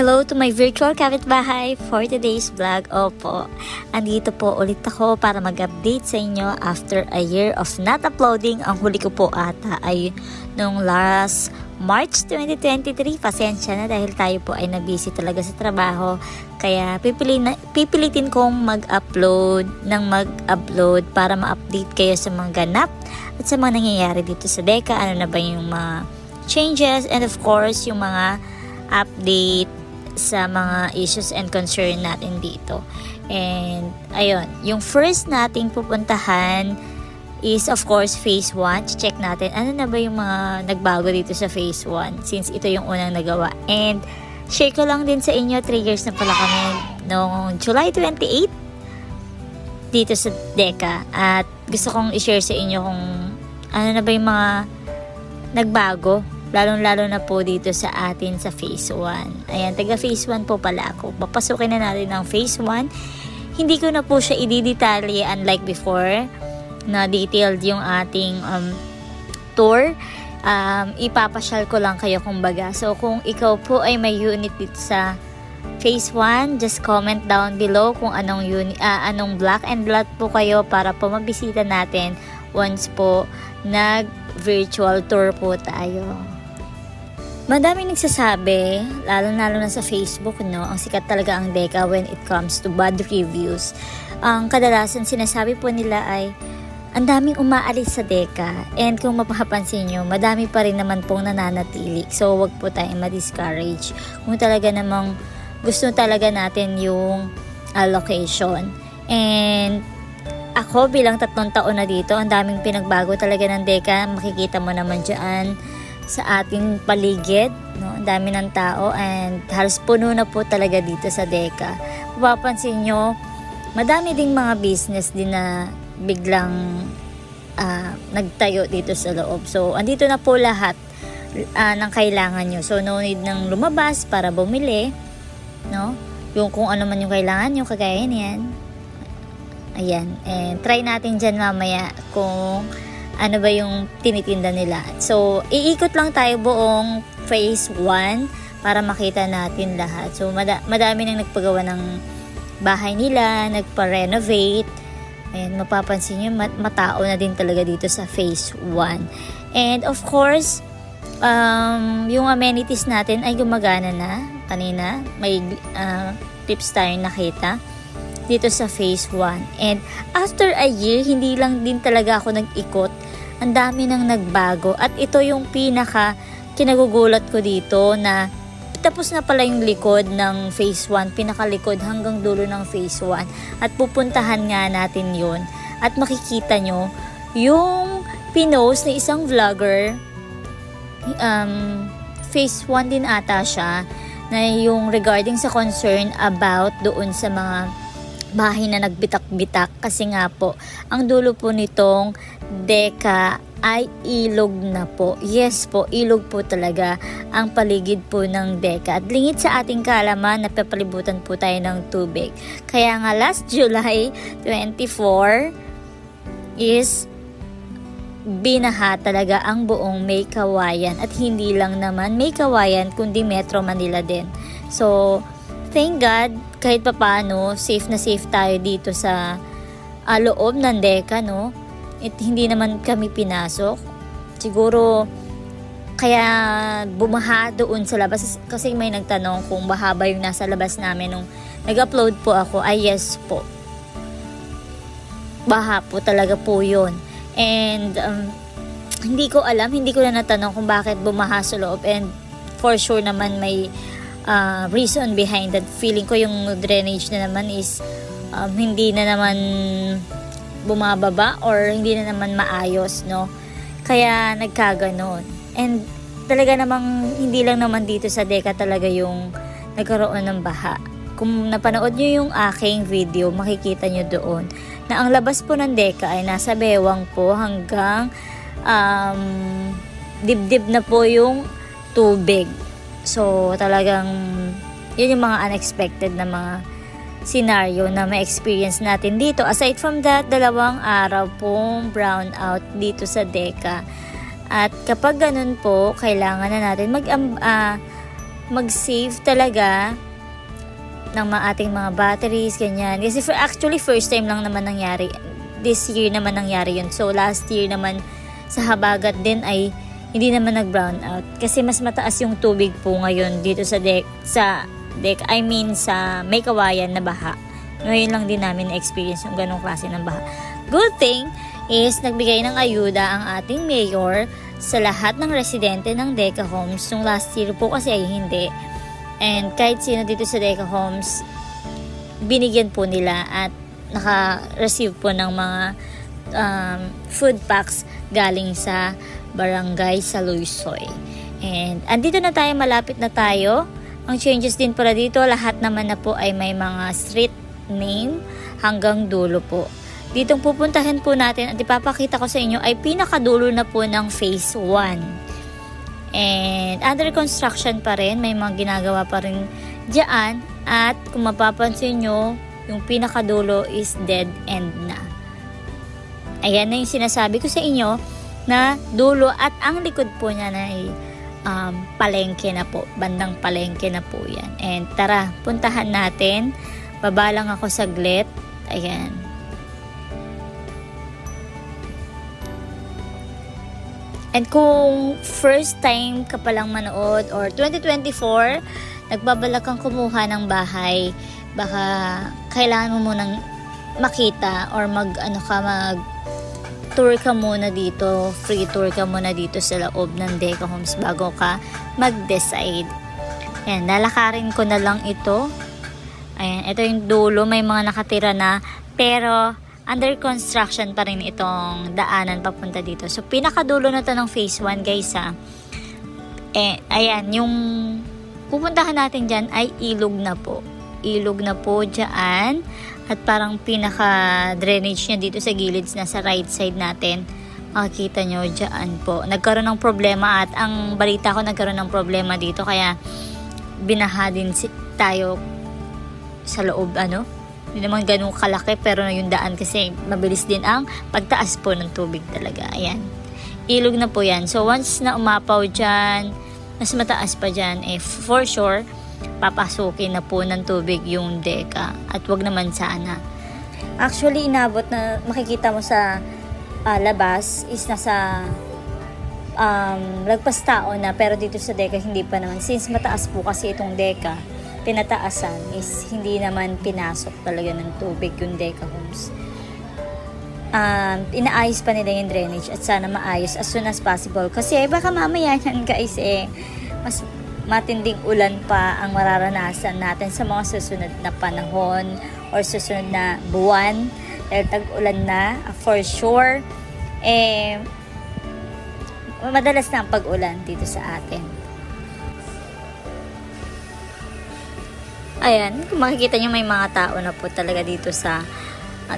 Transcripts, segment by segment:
Hello to my virtual kapitbahay for today's vlog. Opo, andito po ulit ako para mag-update sa inyo after a year of not uploading. Ang huli ko po ata ay nung last March 2023. Pasensya na dahil tayo po ay nabisi talaga sa trabaho. Kaya pipilitin kong mag-upload para ma-update kayo sa mga ganap at sa mga nangyayari dito sa Deka. Ano na ba yung mga changes and of course yung mga update sa mga issues and concern natin dito. And ayun, yung first nating pupuntahan is of course phase 1. Check natin ano na ba yung mga nagbago dito sa phase 1 since ito yung unang nagawa. And share ko lang din sa inyo, 3 years na pala kami noong July 28 dito sa Deka. At gusto kong i-share sa inyo kung ano na ba yung mga nagbago, lalong-lalo na po dito sa atin sa phase 1. Ayan, taga phase 1 po pala ako. Papasukin na natin ang phase 1. Hindi ko na po siya i-detalye unlike before na detailed yung ating tour. Ipapasyal ko lang kayo kumbaga. So, kung ikaw po ay may unit dito sa phase 1, just comment down below kung anong anong black and blood po kayo para po mabisita natin once po nag-virtual tour po tayo. Madami nagsasabi, lalo na sa Facebook, no, ang sikat talaga ang Deka when it comes to bad reviews. Ang kadalasan sinasabi po nila ay, ang daming umaalis sa Deka. And kung mapapansin nyo, madami pa rin naman pong nananatili. So, wag po tayong ma-discourage. Kung talaga namang gusto talaga natin yung location. And ako bilang 3 taon na dito, ang daming pinagbago talaga ng Deka. Makikita mo naman dyan sa ating paligid, no? Ang dami ng tao and halos puno na po talaga dito sa Deka. Mapapansin nyo, madami ding mga business din na biglang nagtayo dito sa loob. So, andito na po lahat ng kailangan nyo. So, no need nang lumabas para bumili, no? Yung kung ano man yung kailangan nyo, kagaya niyan. Ayan. And try natin dyan mamaya kung ano ba yung tinitinda nila. So, iikot lang tayo buong phase 1 para makita natin lahat. So, madami nang nagpagawa ng bahay nila, nagpa-renovate. Ayan, mapapansin nyo, matao na din talaga dito sa phase 1. And of course, yung amenities natin ay gumagana na. Kanina, may tips tayong nakita dito sa phase 1. And after a year, hindi lang din talaga ako nag-ikot. Ang dami nang nagbago. At ito yung pinaka kinagugulat ko dito na tapos na pala yung likod ng phase 1. Pinakalikod hanggang dulo ng phase 1. At pupuntahan nga natin yun. At makikita nyo yung pinost na isang vlogger. Phase 1 din ata siya. Na yung regarding sa concern about doon sa mga bahay na nagbitak-bitak kasi nga po ang dulo po nitong Deka ay ilog na po. Yes po, ilog po talaga ang paligid po ng Deka. At lingid sa ating kaalaman, napapalibutan po tayo ng tubig. Kaya nga last July 24 is binaha talaga ang buong May Kawayan. At hindi lang naman May Kawayan, kundi Metro Manila din. So, thank God, kahit papaano, safe na safe tayo dito sa loob ng Deka, no? Hindi naman kami pinasok. Siguro, kaya bumaha doon sa labas. Kasi may nagtanong kung baha ba yung nasa labas namin nung nag-upload po ako. Ay, yes po. Baha po talaga po yun. And, hindi ko alam, hindi ko na natanong kung bakit bumaha sa loob. And, for sure naman may reason behind that. Feeling ko yung drainage na naman is hindi na naman bumababa or hindi na naman maayos, no? Kaya nagkaganon. And talaga namang hindi lang naman dito sa Deka talaga yung nagkaroon ng baha. Kung napanood nyo yung aking video, makikita nyo doon na ang labas po ng Deka ay nasa bewang po hanggang dibdib na po yung tubig. So, talagang yun yung mga unexpected na mga scenario na ma-experience natin dito. Aside from that, 2 araw pong brown out dito sa Deka. At kapag ganun po, kailangan na natin mag-save talaga ng ating mga batteries, ganyan. Kasi actually first time lang naman nangyari. This year naman nangyari yun. So last year naman sa habagat din ay hindi naman nag-brown out. Kasi mas mataas yung tubig po ngayon dito sa deck. I mean sa may kawayan na baha. Ngayon lang din namin na-experience yung ganong klase ng baha. Good thing is nagbigay ng ayuda ang ating mayor sa lahat ng residente ng Deca Homes. Yung last year po kasi ay hindi. And kahit sino dito sa Deca Homes, binigyan po nila at naka-receive po ng mga food packs galing sa barangay sa Luisoy. And andito na tayo, malapit na tayo. Ang changes din pala dito, lahat naman na po ay may mga street name hanggang dulo po. Ditong pupuntahan po natin at ipapakita ko sa inyo ay pinakadulo na po ng phase 1. And under construction pa rin, may mga ginagawa pa rin dyan. At kung mapapansin nyo, yung pinakadulo is dead end na. Ayan na yung sinasabi ko sa inyo na dulo at ang likod po niya na ay palengke na po. Bandang palengke na po yan. And tara, puntahan natin. Baba lang ako saglit. Ayan. And kung first time ka palang manood or 2024, nagbabalak kang kumuha ng bahay, baka kailangan mo munang makita or tour ka muna dito, free tour ka muna dito sa loob ng Deca Homes bago ka mag-decide. Ayan, lalakarin ko na lang ito. Ayan, ito yung dulo, may mga nakatira na, pero under construction pa rin itong daanan papunta dito. So, pinakadulo na to ng phase 1, guys, ha. Ayan, yung pupuntahan natin dyan ay ilog na po. Ilog na po dyan. At parang pinaka-drainage niya dito sa gilid na sa right side natin. Makikita nyo dyan po. Nagkaroon ng problema at ang balita ko nagkaroon ng problema dito. Kaya binaha din tayo sa loob, hindi naman ganun kalaki, pero yung daan kasi mabilis din ang pagtaas po ng tubig talaga. Ayan, ilog na po yan. So once na umapaw dyan, mas mataas pa dyan, for sure papasukin na po ng tubig yung Deca. At wag naman sana. Actually, inabot na makikita mo sa labas is nasa lagpas tao na, pero dito sa Deca hindi pa naman. Since mataas po kasi itong Deca, tinataasan is hindi naman pinasok talaga ng tubig yung Deca Homes. Inaayos pa nila yung drainage at sana maayos as soon as possible. Kasi baka mamaya yan, guys, mas matinding ulan pa ang mararanasan natin sa mga susunod na panahon or susunod na buwan. Dahil tag-ulan na, for sure. Madalas na ang pag-ulan dito sa atin. Ayan, kung makikita nyo may mga tao na po talaga dito sa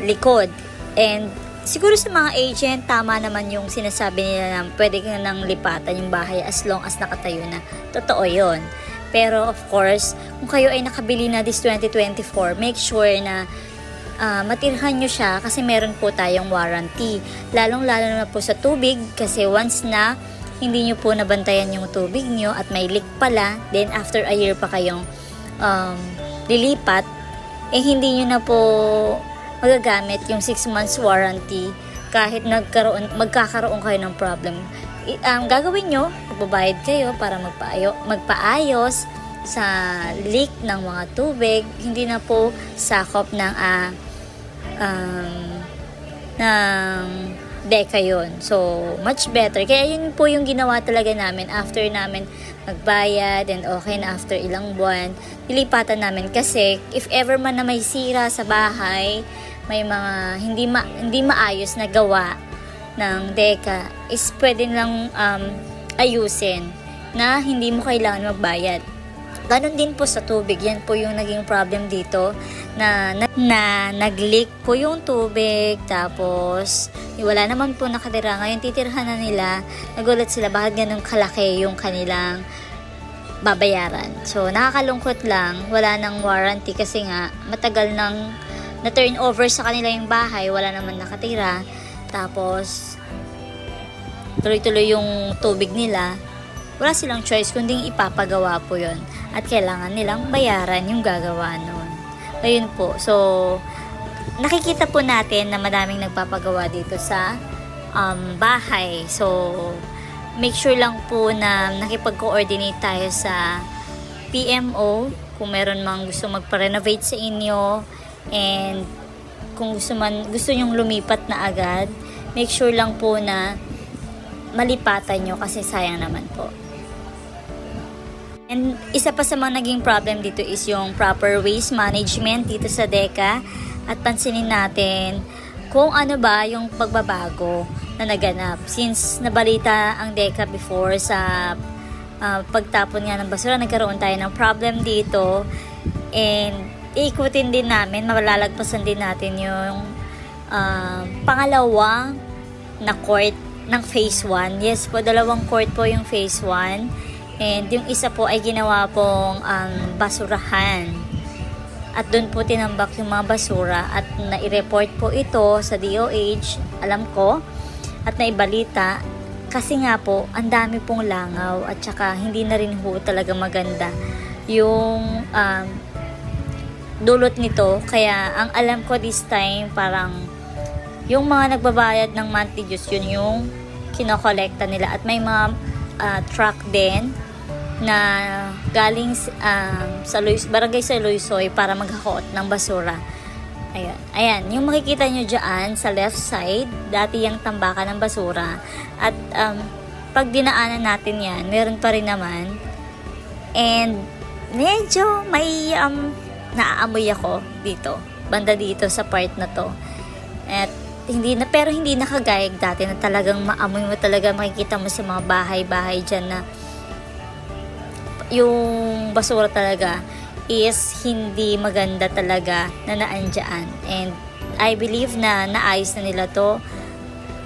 likod. And siguro sa mga agent, tama naman yung sinasabi nila na pwede ka nang lipatan yung bahay as long as nakatayo na. Totoo yun. Pero of course, kung kayo ay nakabili na this 2024, make sure na matirhan nyo siya kasi meron po tayong warranty. Lalong-lalo na po sa tubig kasi once na hindi nyo po nabantayan yung tubig nyo at may leak pala, then after a year pa kayong lilipat, hindi nyo na po magagamit yung 6 months warranty kahit magkakaroon kayo ng problem. Gagawin nyo, magbabayad kayo para magpaayos sa leak ng mga tubig. Hindi na po sakop ng Deca yun. So, much better. Kaya yun po yung ginawa talaga namin after namin magbayad and okay na after ilang buwan. Nilipatan namin kasi if ever man na may sira sa bahay, may mga hindi maayos na gawa ng Deca, is pwede lang ayusin na hindi mo kailangan magbayad. Ganon din po sa tubig. Yan po yung naging problem dito na nag-leak po yung tubig, tapos wala naman po nakatira. Ngayon titirhan na nila. Nagulat sila bakit ganun kalaki yung kanilang babayaran. So nakakalungkot lang, wala nang warranty kasi nga matagal nang na-turn over sa kanila yung bahay, wala naman nakatira. Tapos tuloy-tuloy yung tubig nila. Wala silang choice kundi ipapagawa po yun. at kailangan nilang bayaran yung gagawa nun. Ayun po. So, nakikita po natin na madaming nagpapagawa dito sa bahay. So, make sure lang po na nakipag-coordinate tayo sa PMO kung meron mang gusto magpa-renovate sa inyo, and kung gusto nyong lumipat na agad, make sure lang po na malipatan nyo kasi sayang naman po. And isa pa sa mga naging problem dito is yung proper waste management dito sa DECA, at pansinin natin kung ano ba yung pagbabago na naganap. Since nabalita ang DECA before sa pagtapon nga ng basura, nagkaroon tayo ng problem dito, and ikutin din namin, malalagpasan din natin yung pangalawang na court ng phase 1. Yes po, 2 court po yung phase 1. And yung isa po ay ginawa pong basurahan. At doon po tinambak yung mga basura at nai-report po ito sa DOH, alam ko, at naibalita. Kasi nga po, ang dami pong langaw at saka hindi na rin po talaga maganda yung dulot nito. Kaya ang alam ko this time, parang yung mga nagbabayad ng monthly dues, yun yung kinokolekta nila. At may mga truck din na galing sa barangay sa Luisoy para maghakot ng basura. Ayan, yung makikita nyo dyan sa left side, dati yung tambakan ng basura. At pag dinaanan natin yan, meron pa rin naman. And medyo may naaamoy ako dito, banda dito sa part na to. At pero hindi nakagayag dati na talagang maamoy mo talaga, makikita mo sa mga bahay-bahay dyan na yung basura talaga is hindi maganda talaga na naandyan. And I believe na naayos na nila to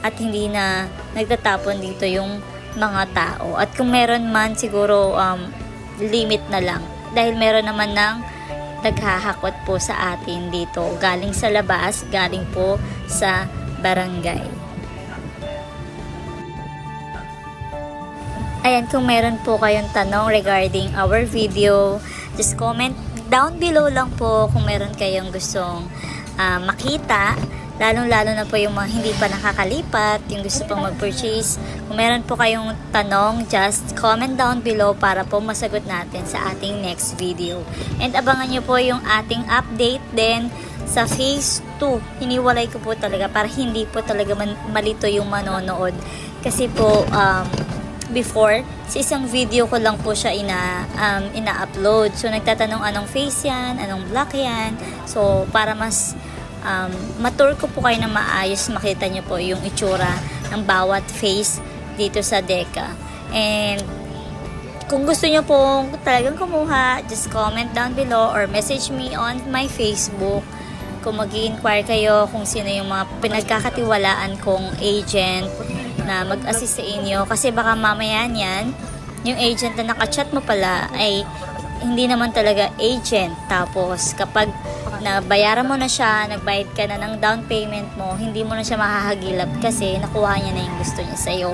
at hindi na nagtatapon dito yung mga tao. At kung meron man, siguro limit na lang, dahil meron naman ng naghahakot po sa atin dito, galing sa labas, galing po sa barangay. Ayan, kung meron po kayong tanong regarding our video, just comment down below lang po kung meron kayong gustong makita, lalong-lalo na po yung mga hindi pa nakakalipat, yung gusto pong mag-purchase. Kung meron po kayong tanong, just comment down below para po masagot natin sa ating next video. And abangan nyo po yung ating update din sa phase 2. Hiniwalay ko po talaga para hindi po talaga malito yung manonood. Kasi po, before, sa isang video ko lang po siya ina-upload. So, nagtatanong anong face yan, anong block yan. So, para mas matur ko po kayo na maayos, makita nyo po yung itsura ng bawat face dito sa DECA. And kung gusto nyo po talagang kumuha, just comment down below or message me on my Facebook kung mag-i-inquire kayo kung sino yung mga pinagkakatiwalaan kong agent na mag-assist sa inyo. Kasi baka mamaya niyan, yung agent na nakachat mo pala ay hindi naman talaga agent. Tapos kapag nabayaran mo na siya, nagbayad ka na ng down payment mo, hindi mo na siya mahahagilap kasi nakuha niya na yung gusto niya sa'yo.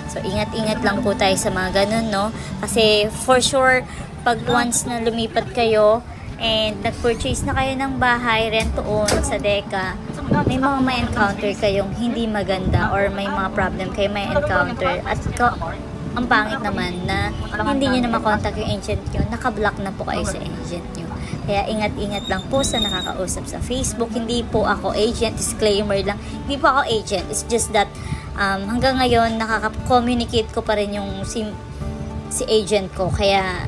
So, ingat-ingat lang po tayo sa mga ganun, no? Kasi for sure, pag once na lumipat kayo and nag-purchase na kayo ng bahay, rent-to-own sa DECA, may mga ma-encounter kayong hindi maganda or may mga problem kayo ma-encounter. At ang pangit naman na hindi nyo na makontak yung agent nyo, nakablock na po kayo sa agent nyo. Kaya ingat-ingat lang po sa nakakausap sa Facebook. Hindi po ako agent, disclaimer lang. Hindi po ako agent. It's just that hanggang ngayon nakaka-communicate ko pa rin yung si agent ko. Kaya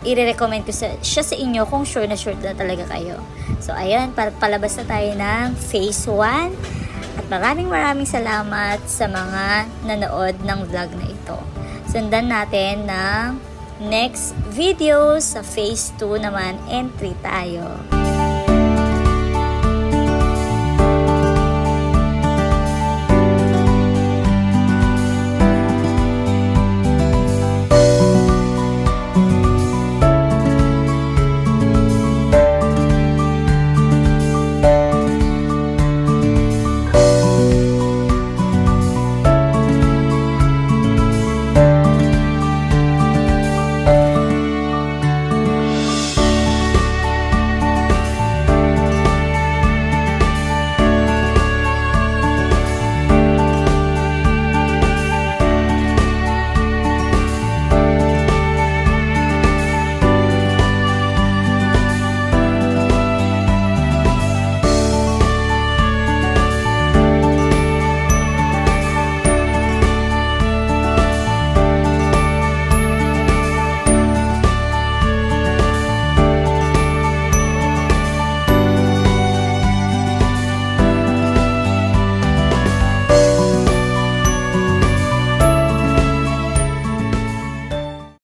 i-recommend ko siya sa inyo kung sure na talaga kayo. So ayun, palabas na tayo ng phase 1. At maraming salamat sa mga nanood ng vlog na ito. Sundan natin ng next video sa phase 2 naman, entry tayo.